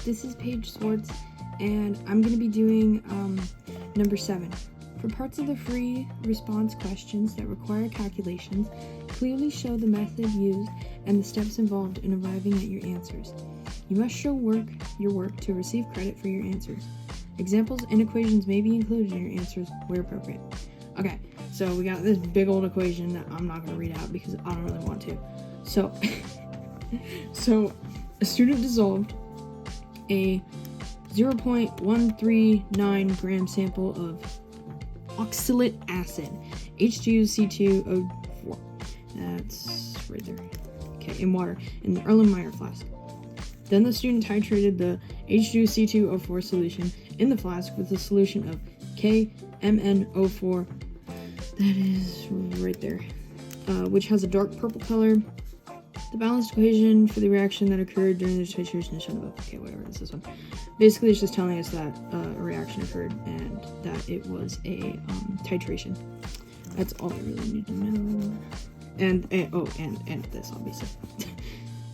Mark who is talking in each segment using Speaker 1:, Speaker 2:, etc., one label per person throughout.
Speaker 1: This is Paige Swartz, and I'm going to be doing number 7. For parts of the free response questions that require calculations, clearly show the method used and the steps involved in arriving at your answers. You must show your work to receive credit for your answers. Examples and equations may be included in your answers where appropriate. Okay, so we got this big old equation that I'm not going to read out because I don't really want to. So, a student dissolved a 0.139 gram sample of oxalic acid, H2C2O4. That's right there. Okay, in water, in the Erlenmeyer flask. Then the student titrated the H2C2O4 solution in the flask with a solution of KMnO4, that is right there, which has a dark purple color. The balanced equation for the reaction that occurred during the titration is shown above. Okay, whatever, it's this one. Basically, it's just telling us that a reaction occurred and that it was a titration. That's all we really need to know. And this, obviously.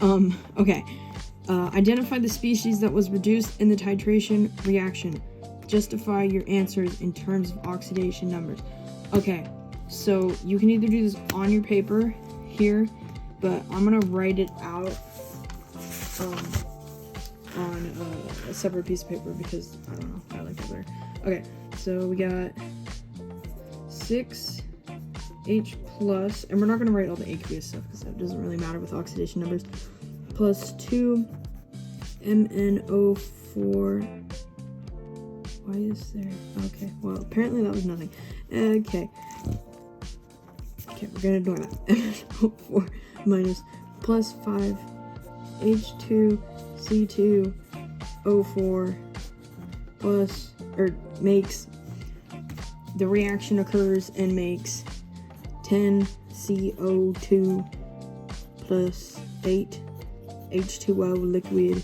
Speaker 1: Okay. Identify the species that was reduced in the titration reaction. Justify your answers in terms of oxidation numbers. Okay, so you can either do this on your paper here, but I'm gonna write it out on a separate piece of paper because I don't know, I like that better. Okay, so we got 6H plus, and we're not gonna write all the aqueous stuff because that doesn't really matter with oxidation numbers, plus 2 MnO4. Why is there? Okay, well, apparently that was nothing. Okay, we're gonna ignore that. MnO4 minus plus 5 H2C2O4 plus, or makes, the reaction occurs and makes 10 CO2 plus 8 H2O liquid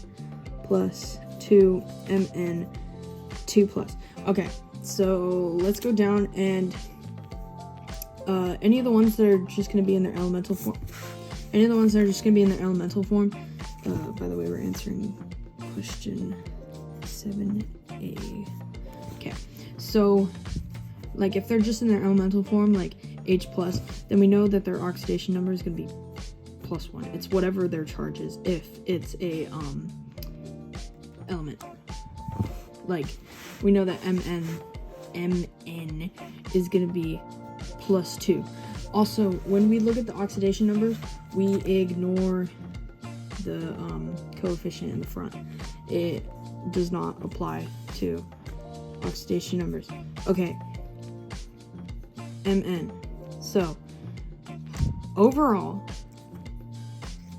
Speaker 1: plus 2 Mn2 plus. Okay, so let's go down and any of the ones that are just going to be in their elemental form. By the way, we're answering question 7A. Okay, so like if they're just in their elemental form, like H plus, then we know that their oxidation number is going to be +1. It's whatever their charge is if it's a element. Like we know that Mn is going to be +2. Also, when we look at the oxidation numbers, we ignore the coefficient in the front. It does not apply to oxidation numbers. Okay, Mn. So overall,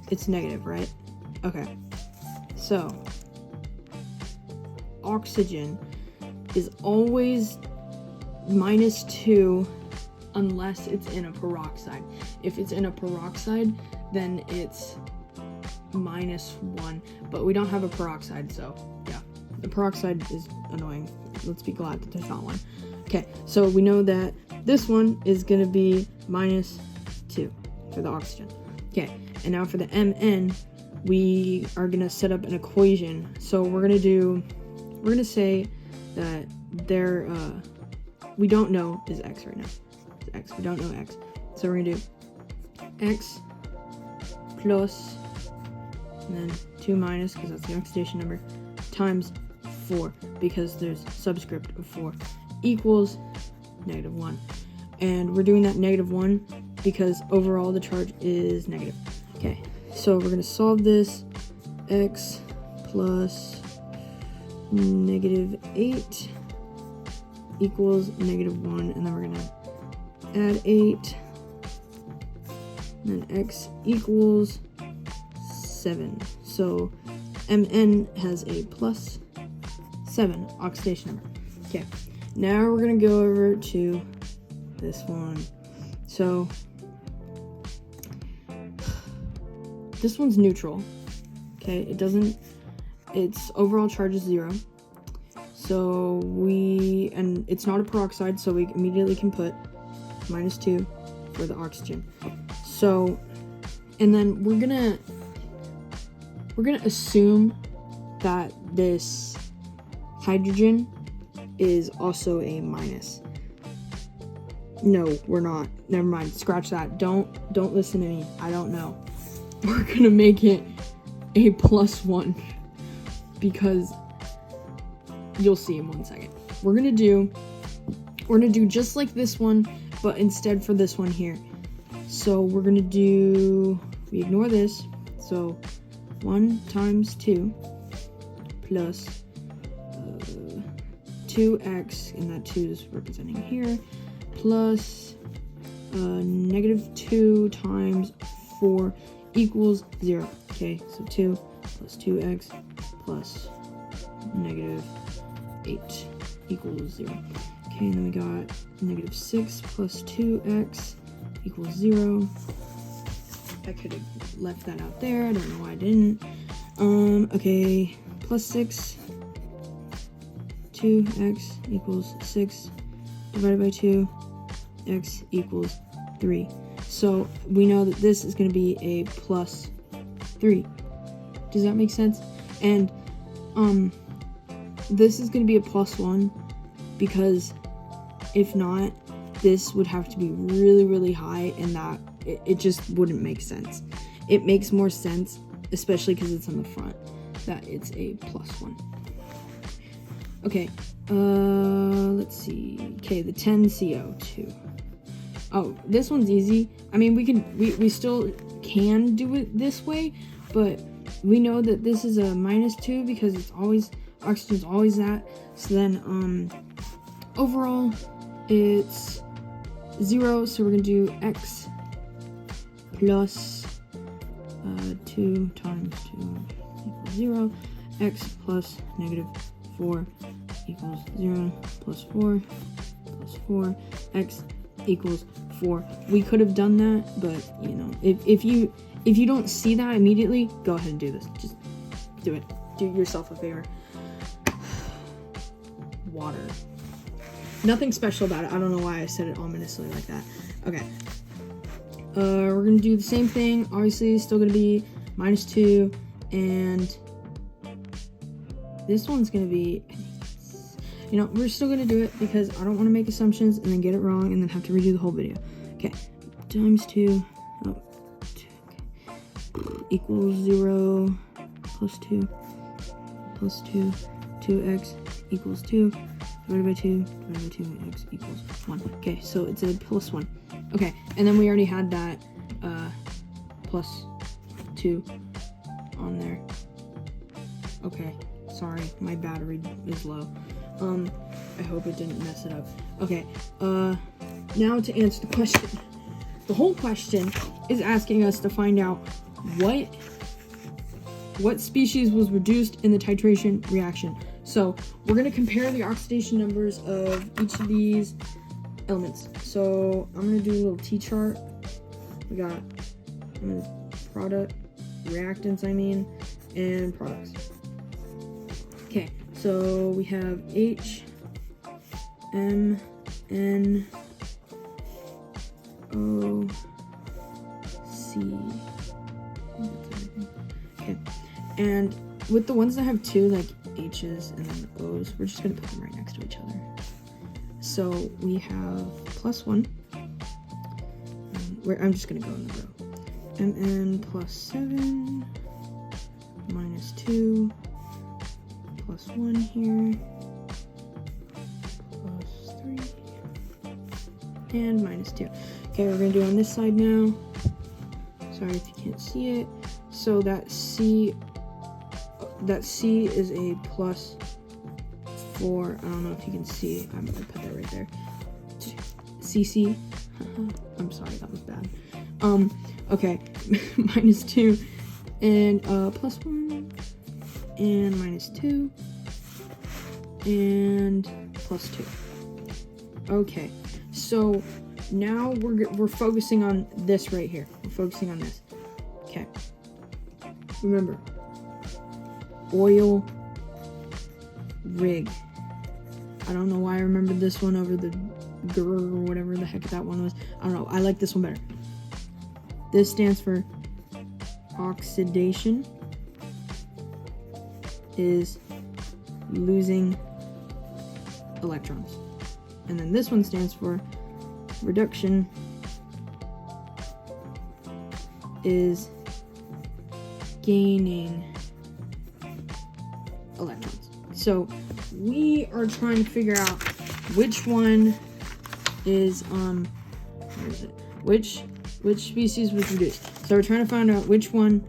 Speaker 1: it's negative, right? Okay, so oxygen is always -2 unless it's in a peroxide. If it's in a peroxide, then it's -1, but we don't have a peroxide, so yeah, the peroxide is annoying. Let's be glad that there's not one. Okay, so we know that this one is going to be -2 for the oxygen. Okay, and now for the Mn, we are going to set up an equation. So we're going to say that their we don't know is x right now. It's x, we don't know x. So we're going to do x plus, and then 2 minus, because that's the oxidation number, times 4, because there's subscript of 4, equals -1. And we're doing that -1 because overall the charge is negative. Okay, so we're going to solve this. X plus -8 equals -1, and then we're going to add 8, and then x equals 7. So Mn has a +7 oxidation number. Okay, now we're going to go over to this one. So this one's neutral. Okay, its overall charge is 0. So and it's not a peroxide, so we immediately can put -2 for the oxygen. So, and then we're gonna assume that this hydrogen is also a minus. No, we're not. Never mind. Scratch that. Don't listen to me. I don't know. We're gonna make it a +1 because you'll see in 1 second. We're gonna do just like this one, but instead for this one here. So we're gonna do, we ignore this. So 1 times 2 plus 2x, and that 2 is representing here, plus -2 times 4 equals 0. Okay, so 2 plus 2x plus -8 equals 0. Okay, and then we got -6 plus 2x equals 0. I could have left that out there. I don't know why I didn't. Okay, plus 6, 2x equals 6 divided by 2, x equals 3. So we know that this is going to be a +3. Does that make sense? And this is going to be a +1 because if not, this would have to be really, really high, and that it just wouldn't make sense. It makes more sense, especially because it's on the front, that it's a +1. Okay, let's see. Okay, the 10CO2. Oh, this one's easy. I mean, we still can do it this way, but we know that this is a -2 because it's always, oxygen's always that. So then, overall, it's 0, so we're gonna do x plus 2 times 2 equals 0, x plus -4 equals 0, plus 4 plus 4, x equals 4. We could have done that, but you know, if you don't see that immediately, go ahead and do this. Just do it. Do yourself a favor. Water. Nothing special about it. I don't know why I said it ominously like that. Okay. We're gonna do the same thing. Obviously, it's still gonna be -2, and this one's gonna be, you know, we're still gonna do it because I don't want to make assumptions and then get it wrong and then have to redo the whole video. Okay, times 2, equals 0, plus 2, 2x equals 2, divided by 2, x equals 1. Okay, so it's a +1. Okay, and then we already had that +2 on there. Okay, sorry, my battery is low. I hope it didn't mess it up. Okay, now to answer the question. The whole question is asking us to find out what species was reduced in the titration reaction. So we're going to compare the oxidation numbers of each of these elements. So I'm going to do a little T-chart. We got reactants, and products. Okay, so we have H, M, N, O, C. Okay, and with the ones that have 2, like H's and then O's, we're just going to put them right next to each other. So we have +1, where I'm just going to go in the row. Mn +7, -2, +1 here, +3, and -2. Okay, we're going to do on this side now. Sorry if you can't see it. So that C is a +4. I don't know if you can see. I'm going to put that right there. CC. I'm sorry, that was bad. Okay, -2 and +1 and -2 and +2. Okay, so now we're focusing on this right here. We're focusing on this. Okay. Remember, oil rig. I don't know why I remembered this one over the GR or whatever the heck that one was. I don't know. I like this one better. This stands for oxidation. is losing electrons. And then this one stands for reduction is gaining electrons. So we are trying to figure out which one is where is it? Which species was reduced. So we're trying to find out which one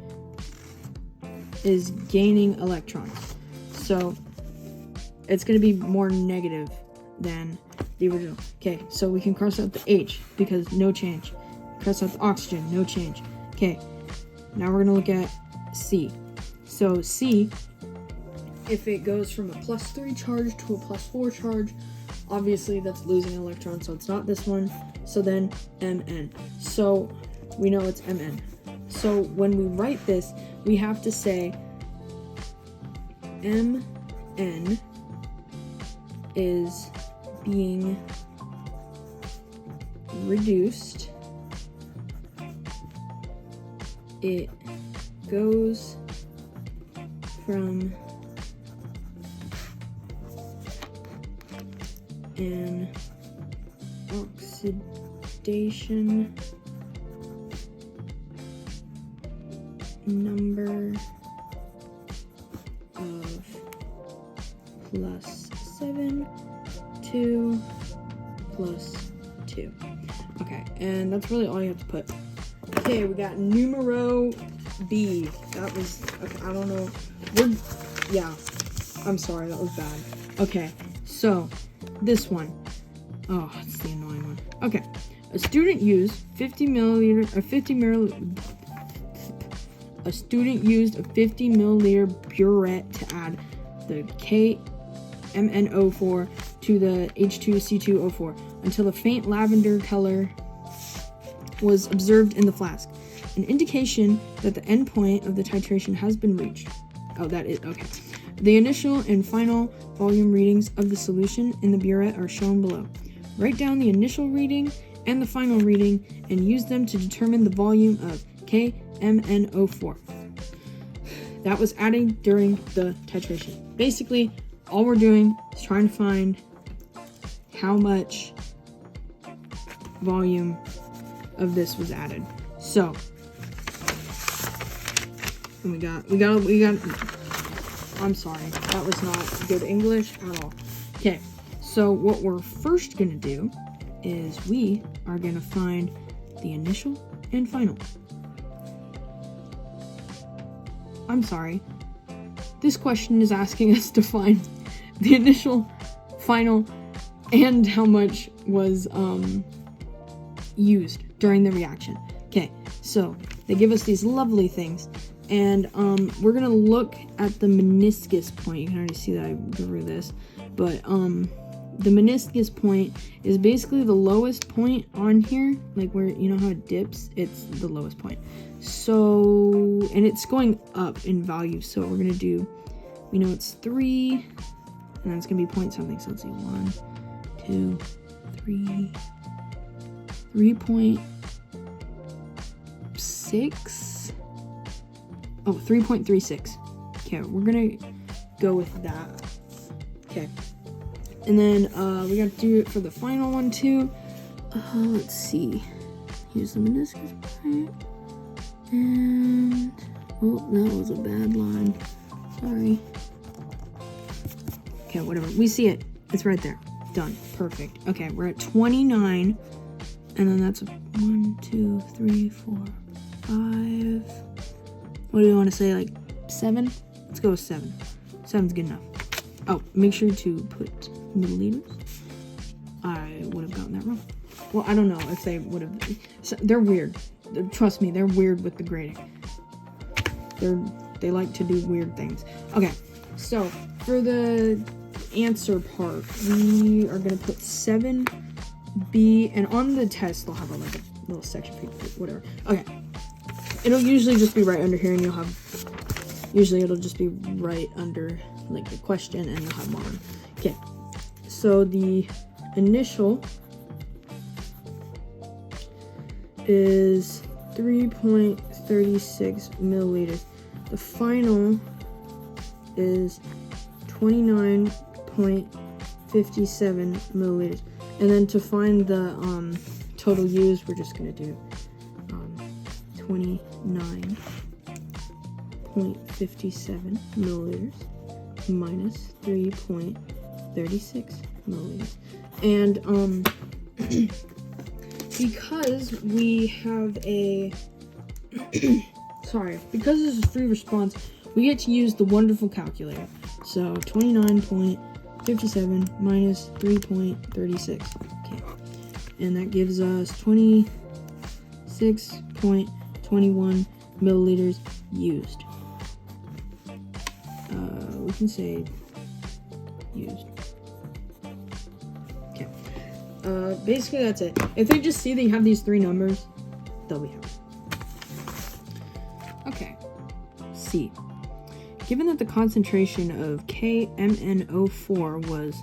Speaker 1: is gaining electrons. So it's going to be more negative than the original. Okay, so we can cross out the H because no change. Cross out the oxygen, no change. Okay, now we're going to look at C. So C, if it goes from a +3 charge to a +4 charge, obviously that's losing electrons, so it's not this one. So then Mn. So we know it's Mn. So when we write this, we have to say Mn is being reduced. It goes from an oxidation number of +7 to +2. Okay, and that's really all you have to put. Okay, we got numero B. That was, okay, I don't know. Yeah, I'm sorry, that was bad. Okay, so this one. Oh, it's the annoying one. Okay, a student used 50 milliliter burette to add the KMnO4 to the H2C2O4 until a faint lavender color was observed in the flask, an indication that the endpoint of the titration has been reached. Oh, that is okay. The initial and final volume readings of the solution in the burette are shown below. Write down the initial reading and the final reading and use them to determine the volume of KMnO4 that was added during the titration. Basically, all we're doing is trying to find how much volume of this was added. So, and we got, I'm sorry, that was not good English at all. Okay, so what we're first gonna do is we are gonna find the initial and final. I'm sorry, this question is asking us to find the initial, final, and how much was used during the reaction. Okay, so they give us these lovely things, and we're gonna look at the meniscus point. You can already see that I drew this, but the meniscus point is basically the lowest point on here, like where, you know how it dips, it's the lowest point. So, and it's going up in value, so what we're gonna do, we know it's 3, and then it's gonna be point something, so let's see, 1, 2, 3, 3.6, oh, 3.36. Okay, we're gonna go with that. Okay, and then we got to do it for the final one too. Let's see, here's the meniscus point, and oh, that was a bad line, sorry. Okay, whatever, we see it, it's right there, done, perfect. Okay, we're at 29, and then that's 1, 2, 3, 4, 5. What do you want to say, like 7? Let's go with 7. 7's good enough. Oh, make sure to put milliliters. I would have gotten that wrong. Well, I don't know if they would have. They're weird. Trust me, they're weird with the grading. They like to do weird things. Okay, so for the answer part, we are gonna put 7B, and on the test they'll have a little section for whatever. Okay, it'll usually just be right under here, and you'll have. Usually it'll just be right under like the question, and you'll have modern. Okay, so the initial is 3.36 milliliters. The final is 29.57 milliliters. And then to find the total used, we're just going to do 29.57 milliliters minus 3.36 milliliters. And because we have a because this is free response, we get to use the wonderful calculator. So 29.57 minus 3.36. Okay. And that gives us 26.21 milliliters used. We can say used. Okay. Basically that's it. If they just see that you have these three numbers, they'll be happy. Okay. C. Given that the concentration of KMnO4 was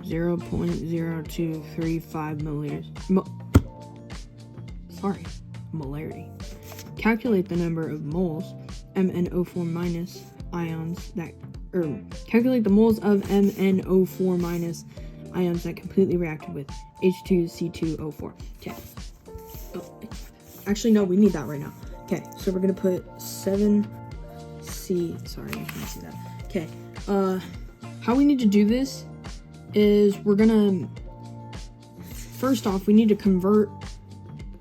Speaker 1: 0.0235 milliliters, molarity. Calculate the number of moles MnO4 minus ions that, calculate the moles of MnO4 minus ions that completely reacted with H2C2O4. Okay. Oh, actually, no, we need that right now. Okay, so we're gonna put 7C. Sorry, you can't see that. Okay. How we need to do this is we're gonna. First off, we need to convert.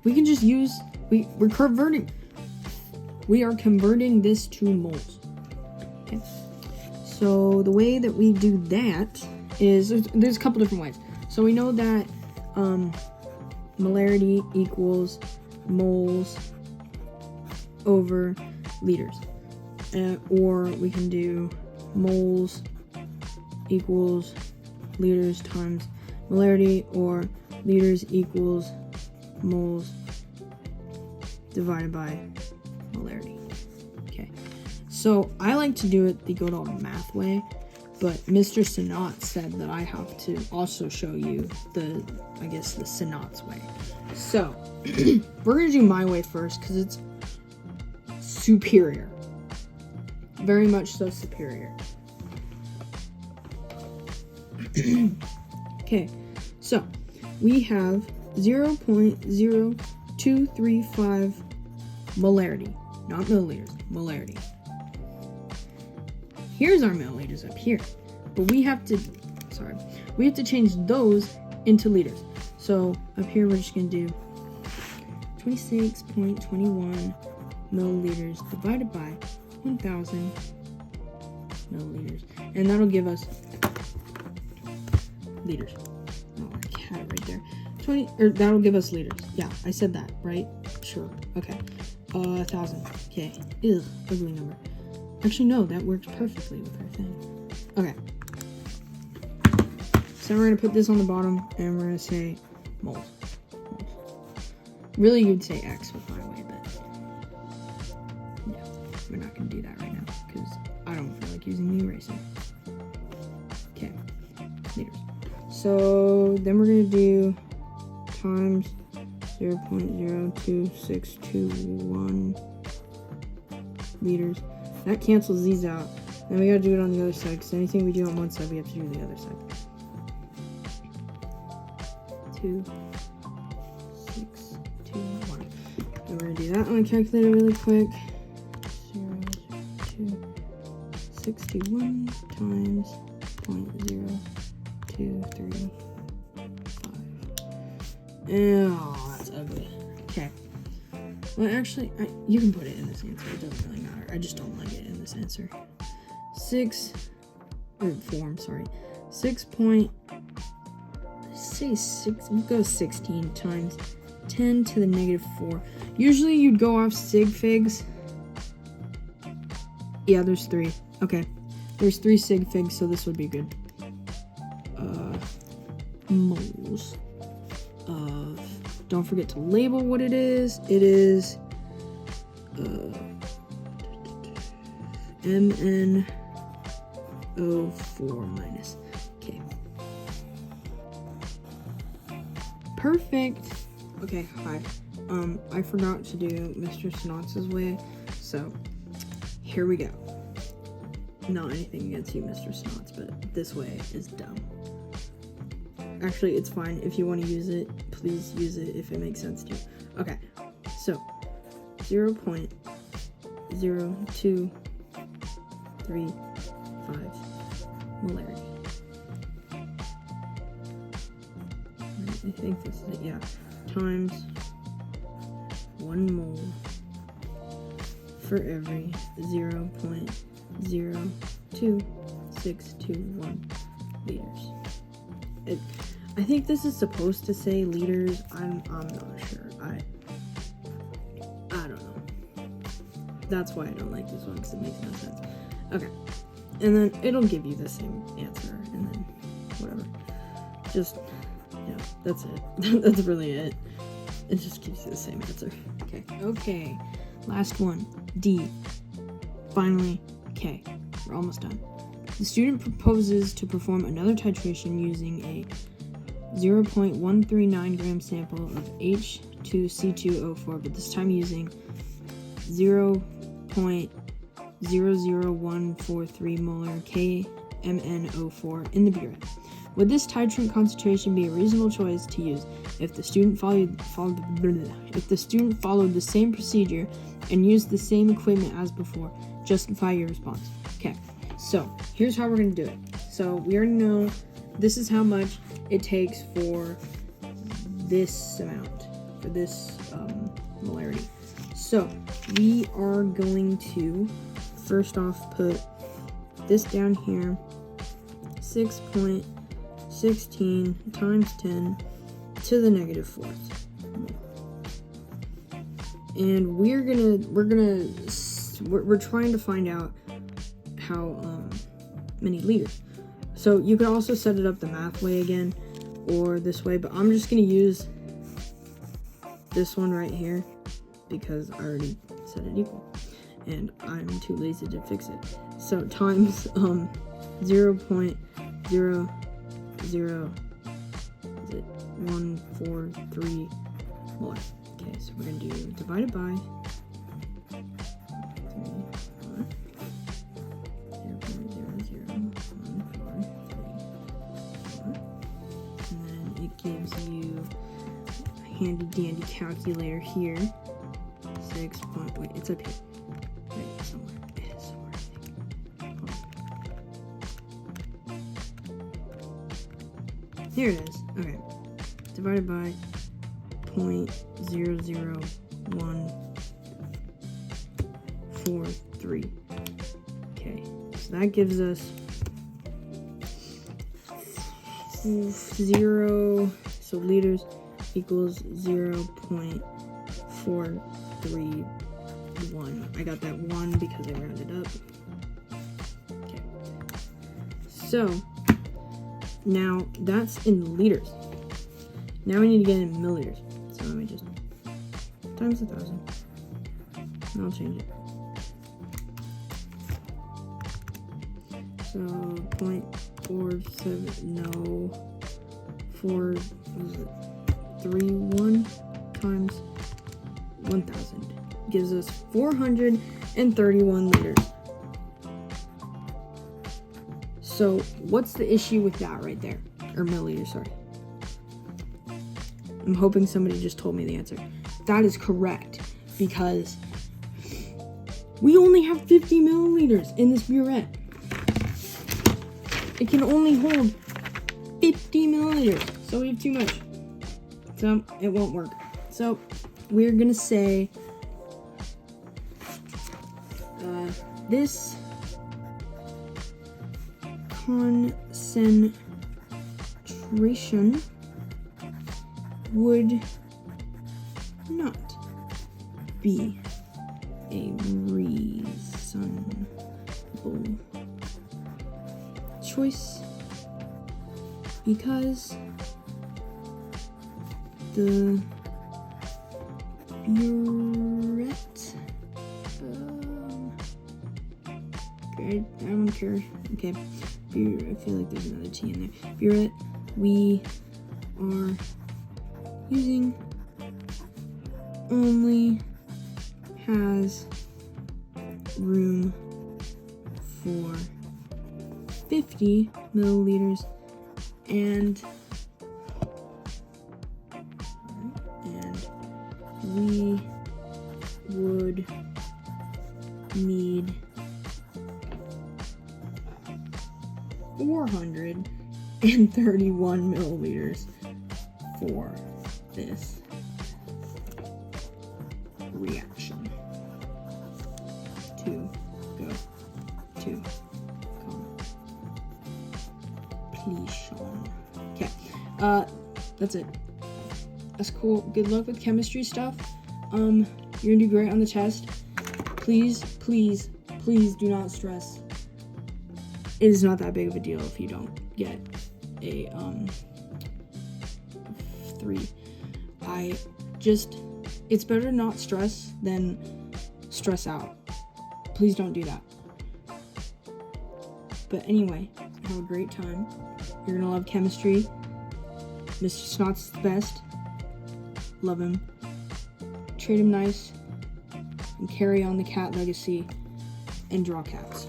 Speaker 1: We can just use. We're converting. We are converting this to moles. Okay. So the way that we do that is there's a couple different ways. So we know that molarity equals moles over liters, or we can do moles equals liters times molarity, or liters equals moles divided by molarity. Okay, so I like to do it the good old math way, but Mr. Swartz said that I have to also show you the Swartz way. So we're gonna do my way first because it's superior, very much so superior. Okay, so we have 0.0235 molarity, not milliliters, molarity. Here's our milliliters up here, but we have to change those into liters. So up here we're just gonna do 26.21 milliliters divided by 1,000 milliliters, and that'll give us liters. Oh, I had it right there. That'll give us liters. Yeah, I said that, right? Sure. Okay. 1,000. Okay. Ew, ugly number. Actually, no, that works perfectly with our thing. Okay. So we're gonna put this on the bottom, and we're gonna say moles. Really, you'd say X with my way, but yeah, we're not gonna do that right now because I don't feel like using the eraser. Okay, liters. So then we're gonna do times 0.02621 liters. That cancels these out. Then we gotta do it on the other side, because anything we do on one side, we have to do on the other side. 2, 6, 2, 1. And we're gonna do that on a calculator really quick. 0.261 times 0.0235. Oh, that's ugly. Okay. Well, actually, you can put it in this answer. It doesn't really matter. I just don't like it in this answer. 6 point. Say 6. We'll go 16 times 10 to the negative 4. Usually you'd go off sig figs. Yeah, there's 3. Okay. There's 3 sig figs, so this would be good. Moles of. Don't forget to label what it is. It is MnO4 minus. Okay. Perfect. Okay, hi. I forgot to do Mr. Swartz's way, so here we go. not anything against you, Mr. Swartz, but this way is dumb. Actually, it's fine. If you want to use it, please use it if it makes sense to you. Okay, so 0.0235 molarity. I think this is it, yeah. Times 1 mole for every 0.02621 liters. I think this is supposed to say liters. I'm not sure. I don't know. That's why I don't like this one, because it makes no sense. Okay. And then it'll give you the same answer, and then whatever. Just, yeah, that's it. That's really it. It just gives you the same answer. Okay. Last one. D. Finally, K. We're almost done. The student proposes to perform another titration using a 0.139 gram sample of H2C2O4, but this time using 0.00143 molar KMnO4 in the burette. Would this titrant concentration be a reasonable choice to use if the student followed the same procedure and used the same equipment as before? Justify your response. Okay, so here's how we're going to do it. So we already know this is how much it takes for this amount, for this molarity. So we are going to first off put this down here, 6.16 times 10 to the negative 4th. And we're trying to find out how many liters. So you could also set it up the math way again, or this way, but I'm just gonna use this one right here because I already set it equal, and I'm too lazy to fix it. So times 0.00143 molar. Okay, so we're gonna do divided by 0.00143, and then it gives you a handy dandy calculator here. Wait, it's up here. Right, somewhere. It is somewhere, I think. Here it is. Okay. Divided by 0.00143. Okay. So that gives us 0. So liters equals 0.431. I got that 1 because I rounded up. Okay. So now that's in liters. Now we need to get in milliliters. So let me just times 1,000. And I'll change it. So 31 times 1,000 gives us 431 liters. So what's the issue with that right there? Or milliliters, sorry. I'm hoping somebody just told me the answer. That is correct, because we only have 50 milliliters in this burette. It can only hold 50 milliliters, so we have too much. So it won't work. So we're gonna say this concentration would not be a reasonable choice because the burette I don't care. Okay, I feel like there's another T in there. Burette we are using only has room for 50 milliliters, and we would need 431 milliliters for this reaction to go to completion. Okay, that's it. That's cool. Good luck with chemistry stuff. You're gonna do great on the test. Please, please, please do not stress. It is not that big of a deal if you don't get a 3. It's better to not stress than stress out. Please don't do that. But anyway, have a great time. You're gonna love chemistry. Mr. Swartz is the best. Love him. Treat him nice. And carry on the cat legacy and draw cats.